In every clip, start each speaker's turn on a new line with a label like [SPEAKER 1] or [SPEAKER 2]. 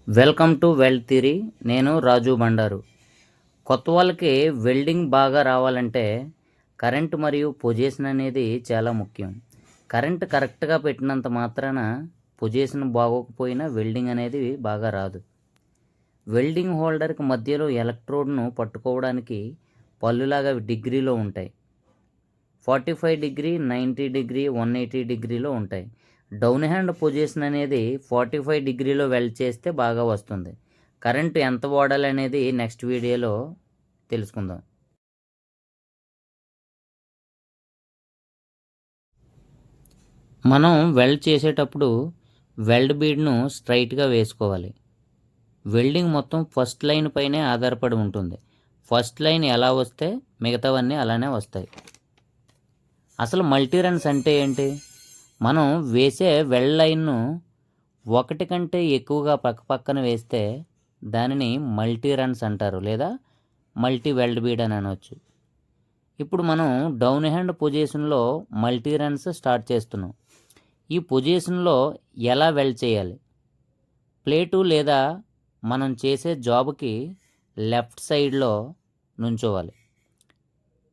[SPEAKER 1] Welcome to wealth theory. నేను రాజు బండారు. కొత్త వాళ్ళకి వెల్డింగ్ బాగా రావాలంటే కరెంట్ మరియు పొజిషన్ అనేది చాలా ముఖ్యం. కరెంట్ కరెక్ట్గా పెట్టినంత మాత్రాన పొజిషన్ బాగోకపోయినా వెల్డింగ్ అనేది బాగా రాదు. వెల్డింగ్ హోల్డర్కి మధ్యలో ఎలక్ట్రోడ్ను పట్టుకోవడానికి పళ్ళులాగా డిగ్రీలో ఉంటాయి. 45 డిగ్రీ, 90 డిగ్రీ, 180 డిగ్రీలో ఉంటాయి. డౌన్ హ్యాండ్ పొజిషన్ అనేది 45 డిగ్రీలో వెల్డ్ చేస్తే బాగా వస్తుంది. కరెంటు ఎంత వాడాలి అనేది నెక్స్ట్ వీడియోలో తెలుసుకుందాం. మనం వెల్డ్ చేసేటప్పుడు వెల్డ్ బీడ్ను స్ట్రైట్గా వేసుకోవాలి. వెల్డింగ్ మొత్తం ఫస్ట్ లైన్ పైనే ఆధారపడి ఉంటుంది. ఫస్ట్ లైన్ ఎలా వస్తే మిగతావన్నీ అలానే వస్తాయి. అసలు మల్టీ రన్స్ అంటే ఏంటి? మనం వేసే వెల్డ్ లైన్ను ఒకటి కంటే ఎక్కువగా పక్కన వేస్తే దానిని మల్టీ రన్స్ అంటారు, లేదా మల్టీ వెల్డ్ బీడ్ అని అనవచ్చు. ఇప్పుడు మనం డౌన్ హ్యాండ్ పొజిషన్లో మల్టీ రన్స్ స్టార్ట్ చేస్తున్నాం. ఈ పొజిషన్లో ఎలా వెల్డ్ చేయాలి? ప్లేటు లేదా మనం చేసే జాబ్కి లెఫ్ట్ సైడ్లో నుంచోవాలి.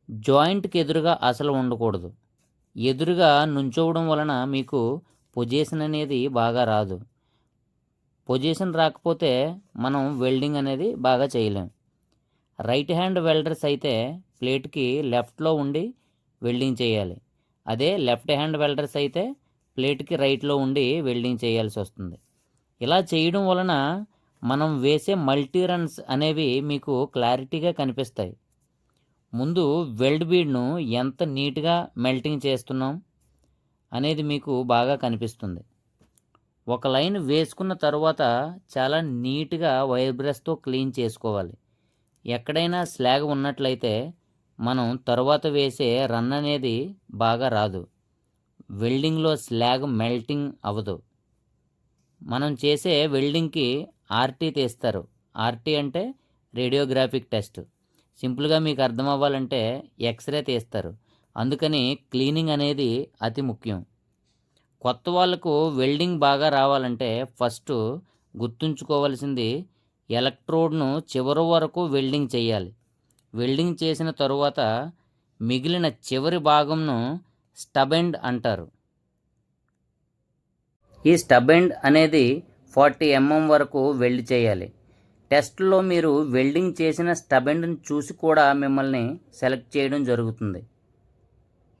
[SPEAKER 1] జాయింట్కి ఎదురుగా అసలు ఉండకూడదు. ఎదురుగా నుంచోవడం వలన మీకు పొజిషన్ అనేది బాగా రాదు. పొజిషన్ రాకపోతే మనం వెల్డింగ్ అనేది బాగా చేయలేం. రైట్ హ్యాండ్ వెల్డర్స్ అయితే ప్లేట్కి లెఫ్ట్లో ఉండి వెల్డింగ్ చేయాలి. అదే లెఫ్ట్ హ్యాండ్ వెల్డర్స్ అయితే ప్లేట్కి రైట్లో ఉండి వెల్డింగ్ చేయాల్సి వస్తుంది. ఇలా చేయడం వలన మనం వేసే మల్టీ రన్స్ అనేవి మీకు క్లారిటీగా కనిపిస్తాయి. ముందు వెల్డ్ బీడ్ను ఎంత నీట్గా మెల్టింగ్ చేస్తున్నాం అనేది మీకు బాగా కనిపిస్తుంది. ఒక లైన్ వేసుకున్న తర్వాత చాలా నీట్గా వైర్ బ్రష్తో క్లీన్ చేసుకోవాలి. ఎక్కడైనా స్లాగ్ ఉన్నట్లయితే మనం తర్వాత వేసే రన్ అనేది బాగా రాదు. వెల్డింగ్లో స్లాగ్ మెల్టింగ్ అవ్వదు. మనం చేసే వెల్డింగ్కి ఆర్టీ తీస్తారు. ఆర్టీ అంటే రేడియోగ్రాఫిక్ టెస్ట్. సింపుల్గా మీకు అర్థం అవ్వాలంటే ఎక్స్రే తీస్తారు. అందుకని క్లీనింగ్ అనేది అతి ముఖ్యం. కొత్త వాళ్ళకు వెల్డింగ్ బాగా రావాలంటే ఫస్ట్ గుర్తుంచుకోవాల్సింది ఎలక్ట్రోడ్ను చివరి వరకు వెల్డింగ్ చేయాలి. వెల్డింగ్ చేసిన తరువాత మిగిలిన చివరి భాగంను స్టబ్ ఎండ్ అంటారు. ఈ స్టబ్ ఎండ్ అనేది 40 mm వరకు వెల్డ్ చేయాలి. టెస్ట్లో మీరు వెల్డింగ్ చేసిన స్టబ్ ఎండ్ని చూసి కూడా మిమ్మల్ని సెలెక్ట్ చేయడం జరుగుతుంది.